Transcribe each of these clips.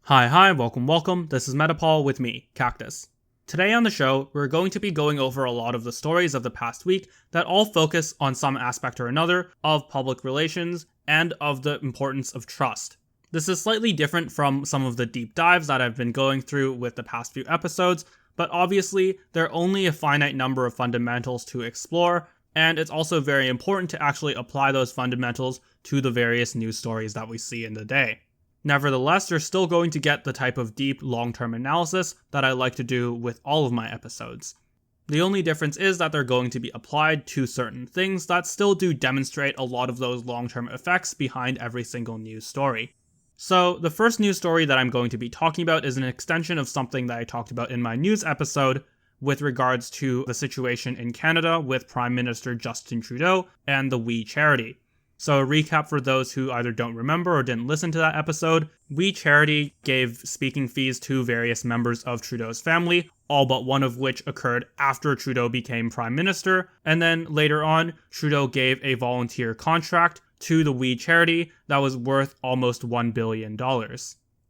Hi, welcome. This is Metapol with me, Cactus. Today on the show, we're going to be going over a lot of the stories of the past week that all focus on some aspect or another of public relations and of the importance of trust. This is slightly different from some of the deep dives that I've been going through with the past few episodes, but obviously, there are only a finite number of fundamentals to explore, and it's also very important to actually apply those fundamentals to the various news stories that we see in the day. Nevertheless, you're still going to get the type of deep, long-term analysis that I like to do with all of my episodes. The only difference is that they're going to be applied to certain things that still do demonstrate a lot of those long-term effects behind every single news story. So, the first news story that I'm going to be talking about is an extension of something that I talked about in my news episode with regards to the situation in Canada with Prime Minister Justin Trudeau and the Wii Charity. So a recap for those who either don't remember or didn't listen to that episode, Wii Charity gave speaking fees to various members of Trudeau's family, all but one of which occurred after Trudeau became Prime Minister, and then later on, Trudeau gave a volunteer contract to the Wii Charity that was worth almost $1 billion.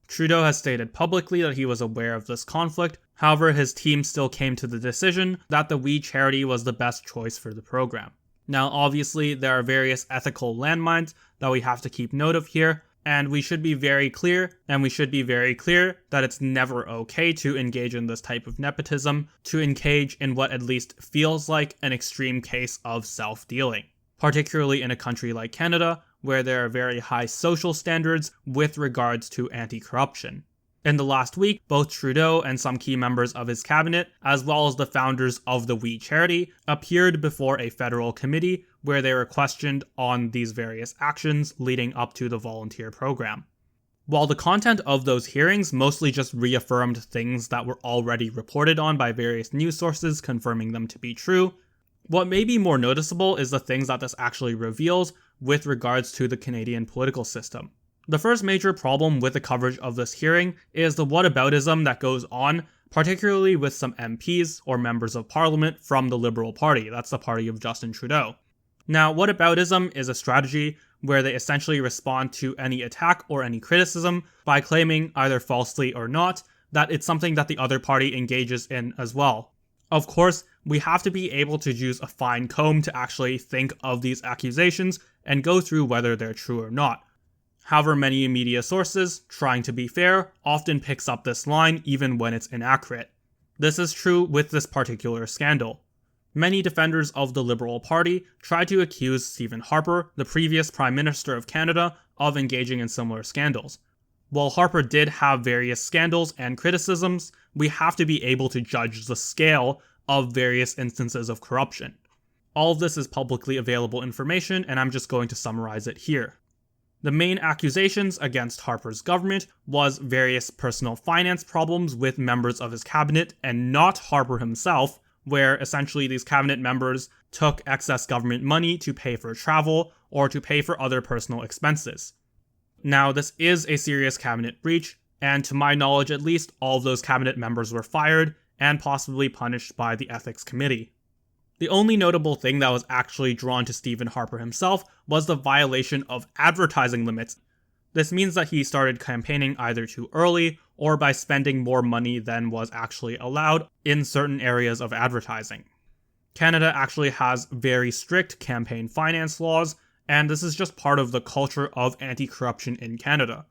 Trudeau has stated publicly that he was aware of this conflict, however his team still came to the decision that the Wii Charity was the best choice for the program. Now, obviously, there are various ethical landmines that we have to keep note of here, and we should be very clear that it's never okay to engage in this type of nepotism, to engage in what at least feels like an extreme case of self-dealing, particularly in a country like Canada, where there are very high social standards with regards to anti-corruption. In the last week, both Trudeau and some key members of his cabinet, as well as the founders of the Wii Charity, appeared before a federal committee where they were questioned on these various actions leading up to the volunteer program. While the content of those hearings mostly just reaffirmed things that were already reported on by various news sources confirming them to be true, what may be more noticeable is the things that this actually reveals with regards to the Canadian political system. The first major problem with the coverage of this hearing is the whataboutism that goes on, particularly with some MPs or members of parliament from the Liberal Party, that's the party of Justin Trudeau. Now, whataboutism is a strategy where they essentially respond to any attack or any criticism by claiming, either falsely or not, that it's something that the other party engages in as well. Of course, we have to be able to use a fine comb to actually think of these accusations and go through whether they're true or not. However, many media sources, trying to be fair, often picks up this line even when it's inaccurate. This is true with this particular scandal. Many defenders of the Liberal Party try to accuse Stephen Harper, the previous Prime Minister of Canada, of engaging in similar scandals. While Harper did have various scandals and criticisms, we have to be able to judge the scale of various instances of corruption. All of this is publicly available information, and I'm just going to summarize it here. The main accusations against Harper's government was various personal finance problems with members of his cabinet and not Harper himself, where essentially these cabinet members took excess government money to pay for travel or to pay for other personal expenses. Now, this is a serious cabinet breach, and to my knowledge at least, all of those cabinet members were fired and possibly punished by the Ethics Committee. The only notable thing that was actually drawn to Stephen Harper himself was the violation of advertising limits. This means that he started campaigning either too early or by spending more money than was actually allowed in certain areas of advertising. Canada actually has very strict campaign finance laws, and this is just part of the culture of anti-corruption in Canada.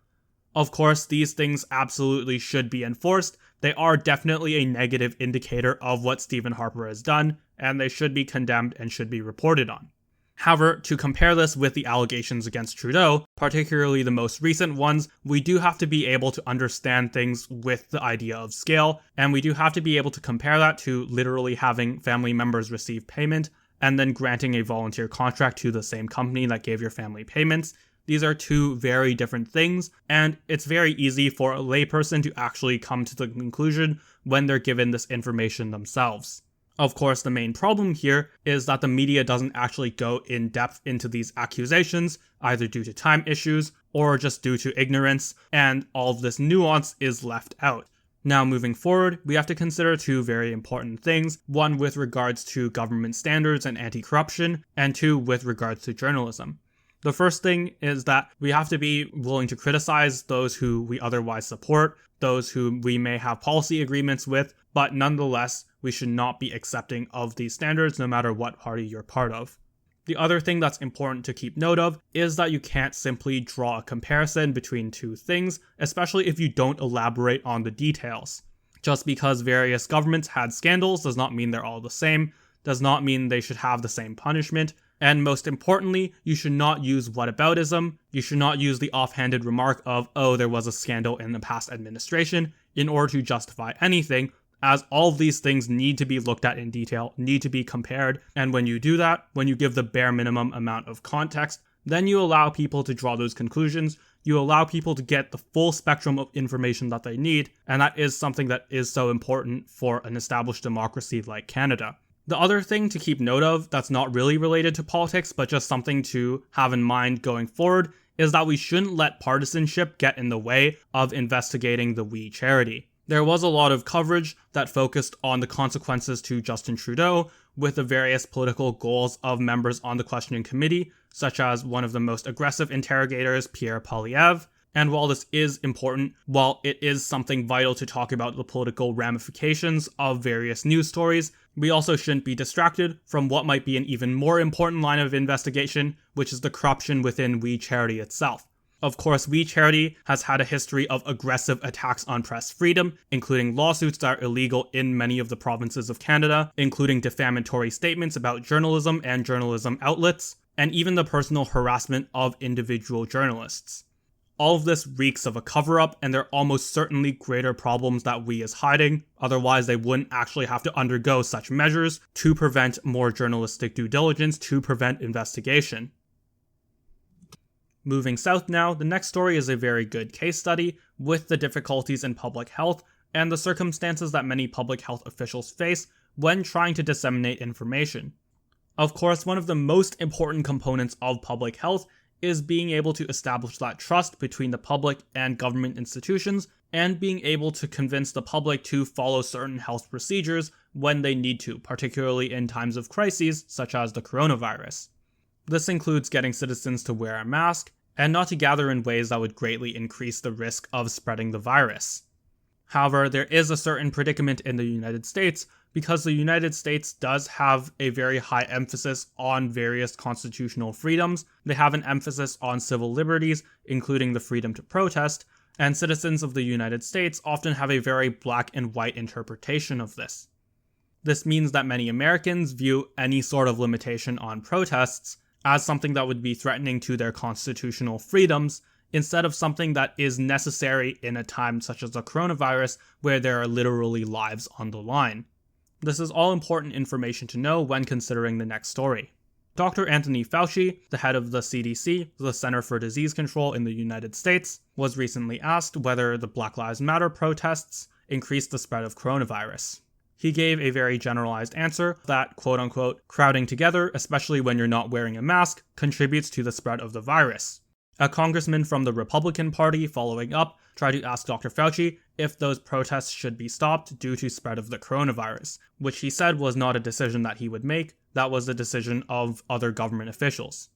Of course, these things absolutely should be enforced. They are definitely a negative indicator of what Stephen Harper has done, and they should be condemned and should be reported on. However, to compare this with the allegations against Trudeau, particularly the most recent ones, we do have to be able to understand things with the idea of scale, and we do have to be able to compare that to literally having family members receive payment and then granting a volunteer contract to the same company that gave your family payments. These are two very different things, and it's very easy for a layperson to actually come to the conclusion when they're given this information themselves. Of course, the main problem here is that the media doesn't actually go in depth into these accusations, either due to time issues or just due to ignorance, and all of this nuance is left out. Now, moving forward, we have to consider two very important things, one with regards to government standards and anti-corruption, and two with regards to journalism. The first thing is that we have to be willing to criticize those who we otherwise support, those who we may have policy agreements with, but nonetheless, we should not be accepting of these standards no matter what party you're part of. The other thing that's important to keep note of is that you can't simply draw a comparison between two things, especially if you don't elaborate on the details. Just because various governments had scandals does not mean they're all the same, does not mean they should have the same punishment, and most importantly, you should not use whataboutism. You should not use the offhanded remark of, oh, there was a scandal in the past administration in order to justify anything, as all of these things need to be looked at in detail, need to be compared, and when you do that, when you give the bare minimum amount of context, then you allow people to draw those conclusions, you allow people to get the full spectrum of information that they need, and that is something that is so important for an established democracy like Canada. The other thing to keep note of that's not really related to politics, but just something to have in mind going forward, is that we shouldn't let partisanship get in the way of investigating the Wii Charity. There was a lot of coverage that focused on the consequences to Justin Trudeau with the various political goals of members on the questioning committee, such as one of the most aggressive interrogators, Pierre Poilievre. And while this is important, while it is something vital to talk about the political ramifications of various news stories, we also shouldn't be distracted from what might be an even more important line of investigation, which is the corruption within Wii Charity itself. Of course, Wii Charity has had a history of aggressive attacks on press freedom, including lawsuits that are illegal in many of the provinces of Canada, including defamatory statements about journalism and journalism outlets, and even the personal harassment of individual journalists. All of this reeks of a cover-up, and there are almost certainly greater problems that Wii is hiding, otherwise they wouldn't actually have to undergo such measures to prevent more journalistic due diligence, to prevent investigation. Moving south now, the next story is a very good case study with the difficulties in public health and the circumstances that many public health officials face when trying to disseminate information. Of course, one of the most important components of public health is being able to establish that trust between the public and government institutions, and being able to convince the public to follow certain health procedures when they need to, particularly in times of crises such as the coronavirus. This includes getting citizens to wear a mask, and not to gather in ways that would greatly increase the risk of spreading the virus. However, there is a certain predicament in the United States because the United States does have a very high emphasis on various constitutional freedoms. They have an emphasis on civil liberties, including the freedom to protest, and citizens of the United States often have a very black and white interpretation of this. This means that many Americans view any sort of limitation on protests as something that would be threatening to their constitutional freedoms, instead of something that is necessary in a time such as the coronavirus, where there are literally lives on the line. This is all important information to know when considering the next story. Dr. Anthony Fauci, the head of the CDC, the Center for Disease Control in the United States, was recently asked whether the Black Lives Matter protests increased the spread of coronavirus. He gave a very generalized answer that, quote-unquote, crowding together, especially when you're not wearing a mask, contributes to the spread of the virus. A congressman from the Republican Party, following up, tried to ask Dr. Fauci if those protests should be stopped due to spread of the coronavirus, which he said was not a decision that he would make, that was the decision of other government officials.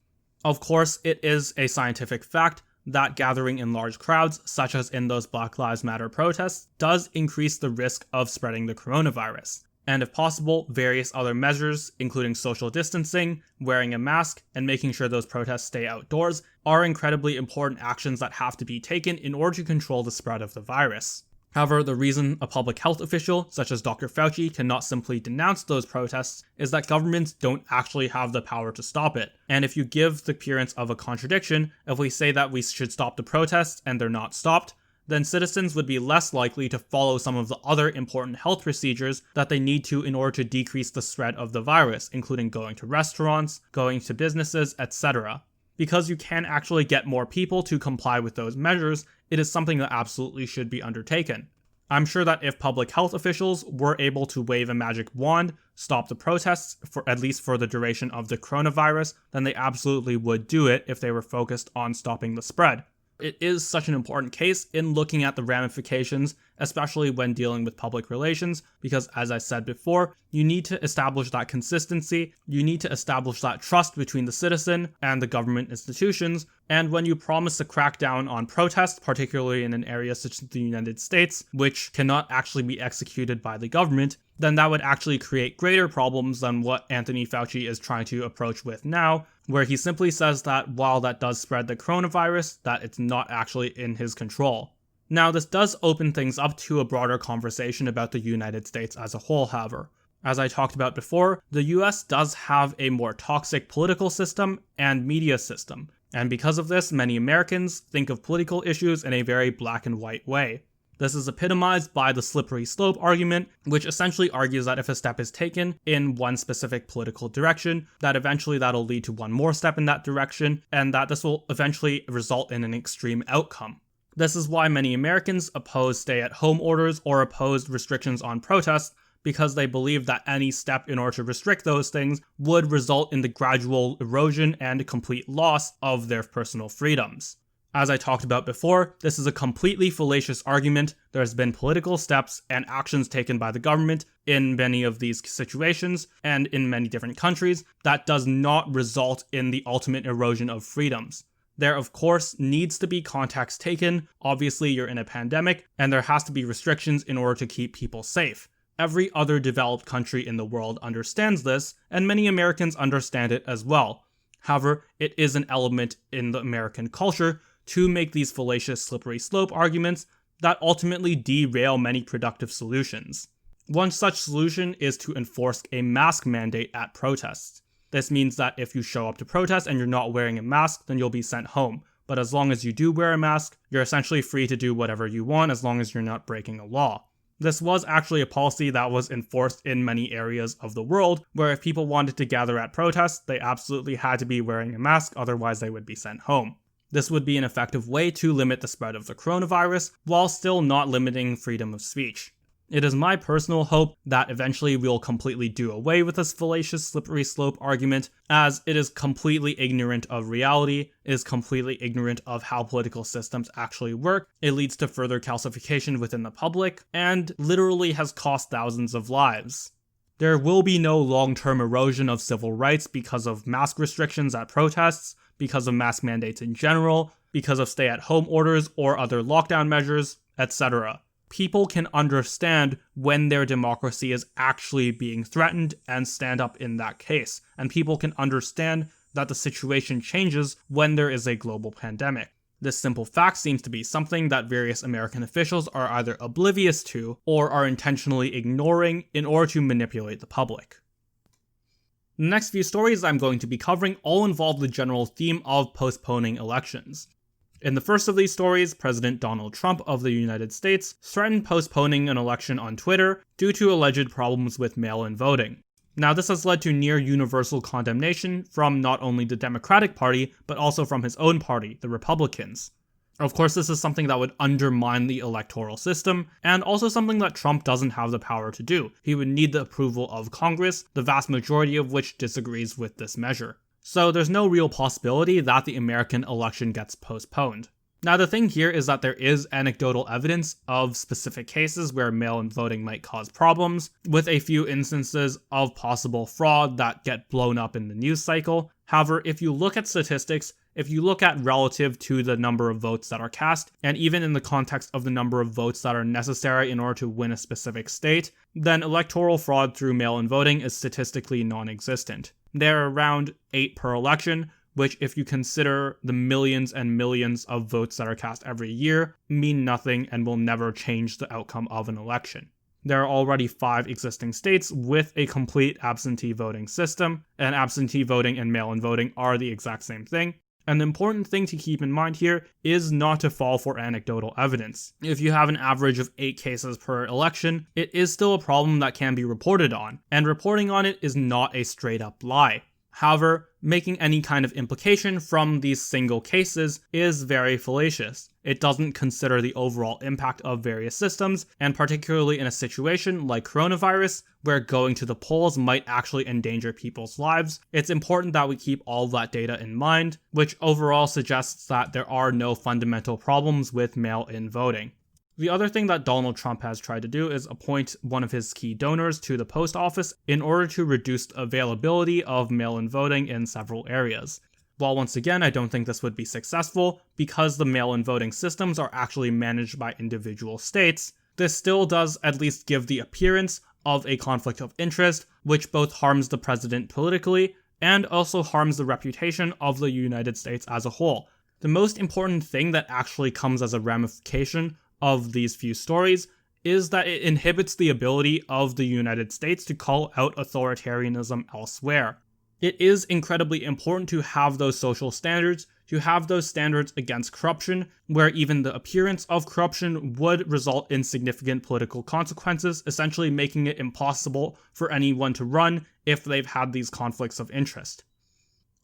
Of course, it is a scientific fact that gathering in large crowds, such as in those Black Lives Matter protests, does increase the risk of spreading the coronavirus. And if possible, various other measures, including social distancing, wearing a mask, and making sure those protests stay outdoors, are incredibly important actions that have to be taken in order to control the spread of the virus. However, the reason a public health official, such as Dr. Fauci, cannot simply denounce those protests is that governments don't actually have the power to stop it. And if you give the appearance of a contradiction, if we say that we should stop the protests and they're not stopped, then citizens would be less likely to follow some of the other important health procedures that they need to in order to decrease the spread of the virus, including going to restaurants, going to businesses, etc. Because you can actually get more people to comply with those measures, it is something that absolutely should be undertaken. I'm sure that if public health officials were able to wave a magic wand, stop the protests, for at least for the duration of the coronavirus, then they absolutely would do it if they were focused on stopping the spread. it is such an important case in looking at the ramifications, especially when dealing with public relations, because as I said before, you need to establish that consistency, you need to establish that trust between the citizen and the government institutions, and when you promise to crack down on protests, particularly in an area such as the United States, which cannot actually be executed by the government, then that would actually create greater problems than what Anthony Fauci is trying to approach with now, where he simply says that while that does spread the coronavirus, that it's not actually in his control. Now, this does open things up to a broader conversation about the United States as a whole, however. As I talked about before, the US does have a more toxic political system and media system, and because of this, many Americans think of political issues in a very black and white way. This is epitomized by the slippery slope argument, which essentially argues that if a step is taken in one specific political direction, that eventually that'll lead to one more step in that direction, and that this will eventually result in an extreme outcome. This is why many Americans oppose stay-at-home orders or oppose restrictions on protests, because they believe that any step in order to restrict those things would result in the gradual erosion and complete loss of their personal freedoms. As I talked about before, this is a completely fallacious argument. There's been political steps and actions taken by the government in many of these situations and in many different countries that does not result in the ultimate erosion of freedoms. There, of course, needs to be context taken. Obviously, you're in a pandemic, and there has to be restrictions in order to keep people safe. Every other developed country in the world understands this, and many Americans understand it as well. However, it is an element in the American culture to make these fallacious slippery slope arguments that ultimately derail many productive solutions. One such solution is to enforce a mask mandate at protests. This means that if you show up to protest and you're not wearing a mask, then you'll be sent home. But as long as you do wear a mask, you're essentially free to do whatever you want as long as you're not breaking a law. This was actually a policy that was enforced in many areas of the world, where if people wanted to gather at protests, they absolutely had to be wearing a mask, otherwise they would be sent home. This would be an effective way to limit the spread of the coronavirus, while still not limiting freedom of speech. It is my personal hope that eventually we'll completely do away with this fallacious slippery slope argument, as it is completely ignorant of reality, is completely ignorant of how political systems actually work, it leads to further calcification within the public, and literally has cost thousands of lives. There will be no long-term erosion of civil rights because of mask restrictions at protests, because of mask mandates in general, because of stay-at-home orders or other lockdown measures, etc. People can understand when their democracy is actually being threatened and stand up in that case, and people can understand that the situation changes when there is a global pandemic. This simple fact seems to be something that various American officials are either oblivious to or are intentionally ignoring in order to manipulate the public. The next few stories I'm going to be covering all involve the general theme of postponing elections. In the first of these stories, President Donald Trump of the United States threatened postponing an election on Twitter due to alleged problems with mail-in voting. Now, this has led to near universal condemnation from not only the Democratic Party, but also from his own party, the Republicans. Of course, this is something that would undermine the electoral system, and also something that Trump doesn't have the power to do. He would need the approval of Congress, the vast majority of which disagrees with this measure. So there's no real possibility that the American election gets postponed. Now, the thing here is that there is anecdotal evidence of specific cases where mail-in voting might cause problems, with a few instances of possible fraud that get blown up in the news cycle. However, if you look at statistics, if you look at relative to the number of votes that are cast, and even in the context of the number of votes that are necessary in order to win a specific state, then electoral fraud through mail-in voting is statistically non-existent. There are around 8 per election, which, if you consider the millions and millions of votes that are cast every year, mean nothing and will never change the outcome of an election. There are already 5 existing states with a complete absentee voting system, and absentee voting and mail-in voting are the exact same thing. And the important thing to keep in mind here is not to fall for anecdotal evidence. If you have an average of 8 cases per election, it is still a problem that can be reported on, and reporting on it is not a straight up lie. However, making any kind of implication from these single cases is very fallacious. It doesn't consider the overall impact of various systems, and particularly in a situation like coronavirus, where going to the polls might actually endanger people's lives, it's important that we keep all that data in mind, which overall suggests that there are no fundamental problems with mail-in voting. The other thing that Donald Trump has tried to do is appoint one of his key donors to the post office in order to reduce the availability of mail-in voting in several areas. While once again, I don't think this would be successful because the mail-in voting systems are actually managed by individual states, this still does at least give the appearance of a conflict of interest, which both harms the president politically and also harms the reputation of the United States as a whole. The most important thing that actually comes as a ramification of these few stories is that it inhibits the ability of the United States to call out authoritarianism elsewhere. It is incredibly important to have those social standards, to have those standards against corruption, where even the appearance of corruption would result in significant political consequences, essentially making it impossible for anyone to run if they've had these conflicts of interest.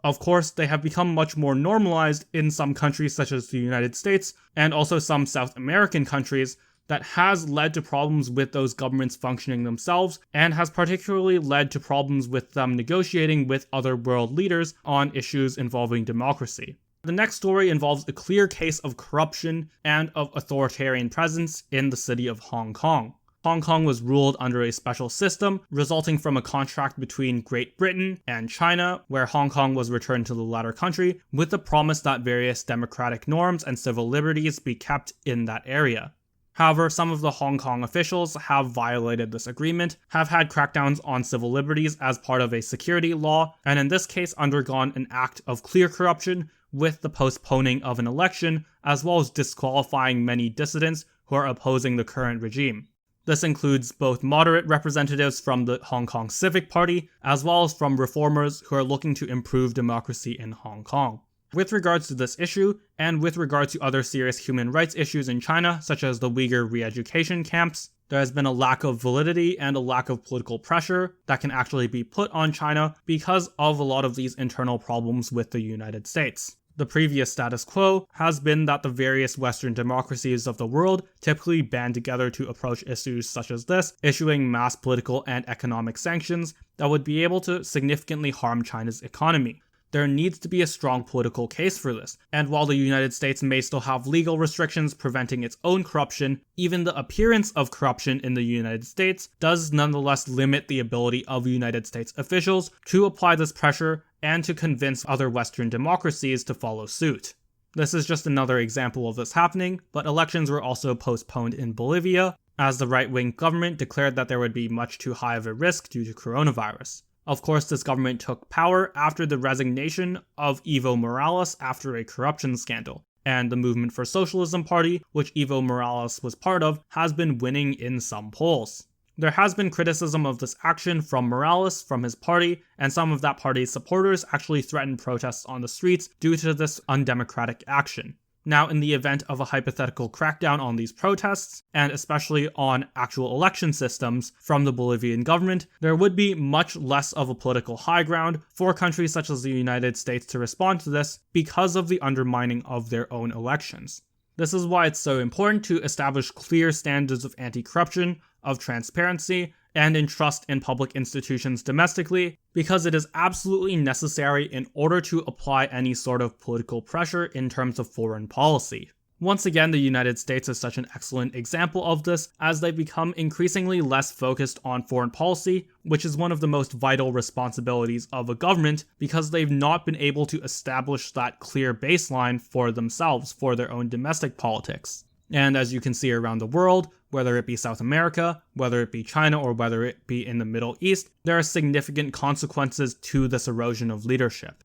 Of course, they have become much more normalized in some countries such as the United States, and also some South American countries, that has led to problems with those governments functioning themselves, and has particularly led to problems with them negotiating with other world leaders on issues involving democracy. The next story involves a clear case of corruption and of authoritarian presence in the city of Hong Kong. Hong Kong was ruled under a special system resulting from a contract between Great Britain and China, where Hong Kong was returned to the latter country with the promise that various democratic norms and civil liberties be kept in that area. However, some of the Hong Kong officials have violated this agreement, have had crackdowns on civil liberties as part of a security law, and in this case undergone an act of clear corruption with the postponing of an election, as well as disqualifying many dissidents who are opposing the current regime. This includes both moderate representatives from the Hong Kong Civic Party, as well as from reformers who are looking to improve democracy in Hong Kong. With regards to this issue, and with regards to other serious human rights issues in China, such as the Uyghur re-education camps, there has been a lack of validity and a lack of political pressure that can actually be put on China because of a lot of these internal problems with the United States. The previous status quo has been that the various Western democracies of the world typically band together to approach issues such as this, issuing mass political and economic sanctions that would be able to significantly harm China's economy. There needs to be a strong political case for this, and while the United States may still have legal restrictions preventing its own corruption, even the appearance of corruption in the United States does nonetheless limit the ability of United States officials to apply this pressure and to convince other Western democracies to follow suit. This is just another example of this happening, but elections were also postponed in Bolivia, as the right-wing government declared that there would be much too high of a risk due to coronavirus. Of course, this government took power after the resignation of Evo Morales after a corruption scandal, and the Movement for Socialism Party, which Evo Morales was part of, has been winning in some polls. There has been criticism of this action from Morales, from his party, and some of that party's supporters actually threatened protests on the streets due to this undemocratic action. Now, in the event of a hypothetical crackdown on these protests, and especially on actual election systems from the Bolivian government, there would be much less of a political high ground for countries such as the United States to respond to this because of the undermining of their own elections. This is why it's so important to establish clear standards of anti-corruption, of transparency, and in trust in public institutions domestically, because it is absolutely necessary in order to apply any sort of political pressure in terms of foreign policy. Once again, the United States is such an excellent example of this, as they become increasingly less focused on foreign policy, which is one of the most vital responsibilities of a government, because they've not been able to establish that clear baseline for themselves, for their own domestic politics. And as you can see around the world, whether it be South America, whether it be China, or whether it be in the Middle East, there are significant consequences to this erosion of leadership.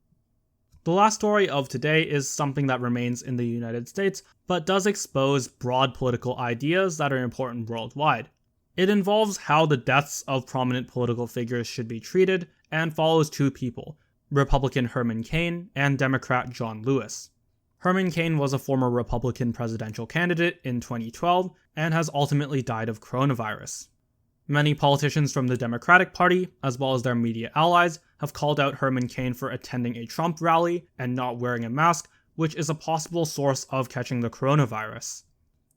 The last story of today is something that remains in the United States, but does expose broad political ideas that are important worldwide. It involves how the deaths of prominent political figures should be treated, and follows two people, Republican Herman Cain and Democrat John Lewis. Herman Cain was a former Republican presidential candidate in 2012 and has ultimately died of coronavirus. Many politicians from the Democratic Party, as well as their media allies, have called out Herman Cain for attending a Trump rally and not wearing a mask, which is a possible source of catching the coronavirus.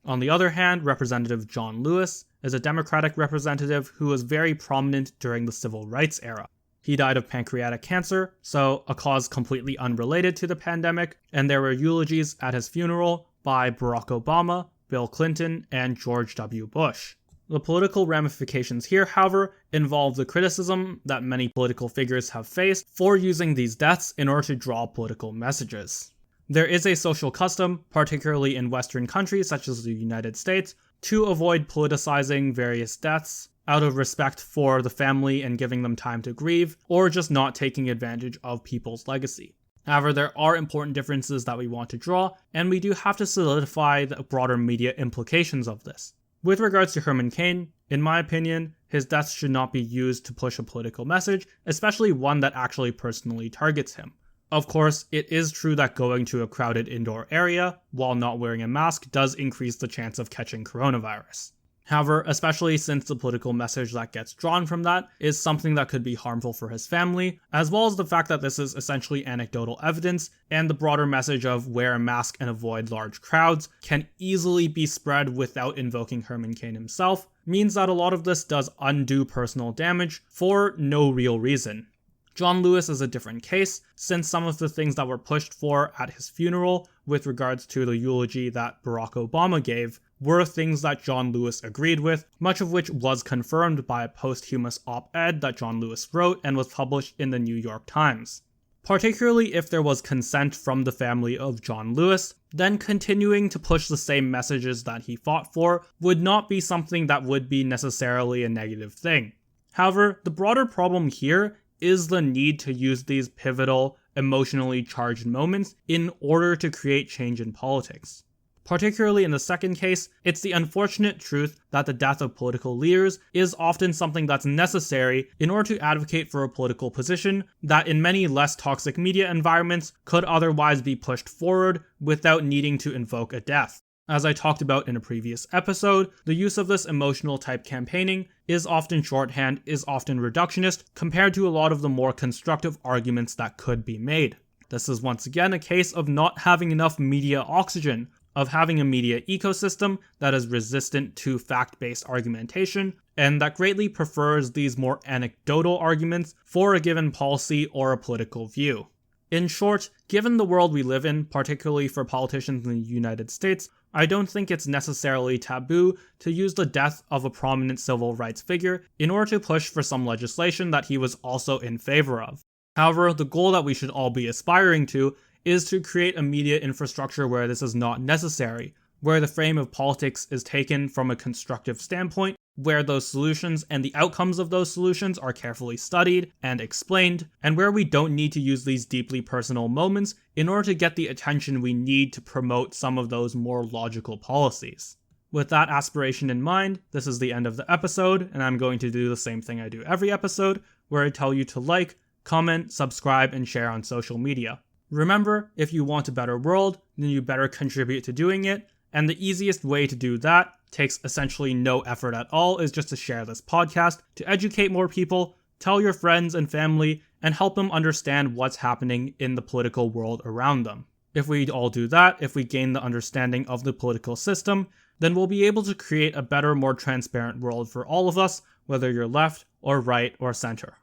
On the other hand, Representative John Lewis is a Democratic representative who was very prominent during the civil rights era. He died of pancreatic cancer, so a cause completely unrelated to the pandemic, and there were eulogies at his funeral by Barack Obama, Bill Clinton, and George W. Bush. The political ramifications here, however, involve the criticism that many political figures have faced for using these deaths in order to draw political messages. There is a social custom, particularly in Western countries such as the United States, to avoid politicizing various deaths out of respect for the family and giving them time to grieve, or just not taking advantage of people's legacy. However, there are important differences that we want to draw, and we do have to solidify the broader media implications of this. With regards to Herman Cain, in my opinion, his death should not be used to push a political message, especially one that actually personally targets him. Of course, it is true that going to a crowded indoor area while not wearing a mask does increase the chance of catching coronavirus. However, especially since the political message that gets drawn from that is something that could be harmful for his family, as well as the fact that this is essentially anecdotal evidence, and the broader message of wear a mask and avoid large crowds can easily be spread without invoking Herman Cain himself, means that a lot of this does undue personal damage for no real reason. John Lewis is a different case, since some of the things that were pushed for at his funeral with regards to the eulogy that Barack Obama gave were things that John Lewis agreed with, much of which was confirmed by a posthumous op-ed that John Lewis wrote and was published in the New York Times. Particularly if there was consent from the family of John Lewis, then continuing to push the same messages that he fought for would not be something that would be necessarily a negative thing. However, the broader problem here is the need to use these pivotal, emotionally charged moments in order to create change in politics. Particularly in the second case, it's the unfortunate truth that the death of political leaders is often something that's necessary in order to advocate for a political position that in many less toxic media environments could otherwise be pushed forward without needing to invoke a death. As I talked about in a previous episode, the use of this emotional type campaigning is often shorthand, is often reductionist, compared to a lot of the more constructive arguments that could be made. This is once again a case of not having enough media oxygen, of having a media ecosystem that is resistant to fact-based argumentation, and that greatly prefers these more anecdotal arguments for a given policy or a political view. In short, given the world we live in, particularly for politicians in the United States, I don't think it's necessarily taboo to use the death of a prominent civil rights figure in order to push for some legislation that he was also in favor of. However, the goal that we should all be aspiring to is to create a media infrastructure where this is not necessary, where the frame of politics is taken from a constructive standpoint, where those solutions and the outcomes of those solutions are carefully studied and explained, and where we don't need to use these deeply personal moments in order to get the attention we need to promote some of those more logical policies. With that aspiration in mind, this is the end of the episode, and I'm going to do the same thing I do every episode, where I tell you to like, comment, subscribe, and share on social media. Remember, if you want a better world, then you better contribute to doing it, and the easiest way to do that takes essentially no effort at all is just to share this podcast, to educate more people, tell your friends and family, and help them understand what's happening in the political world around them. If we all do that, if we gain the understanding of the political system, then we'll be able to create a better, more transparent world for all of us, whether you're left or right or center.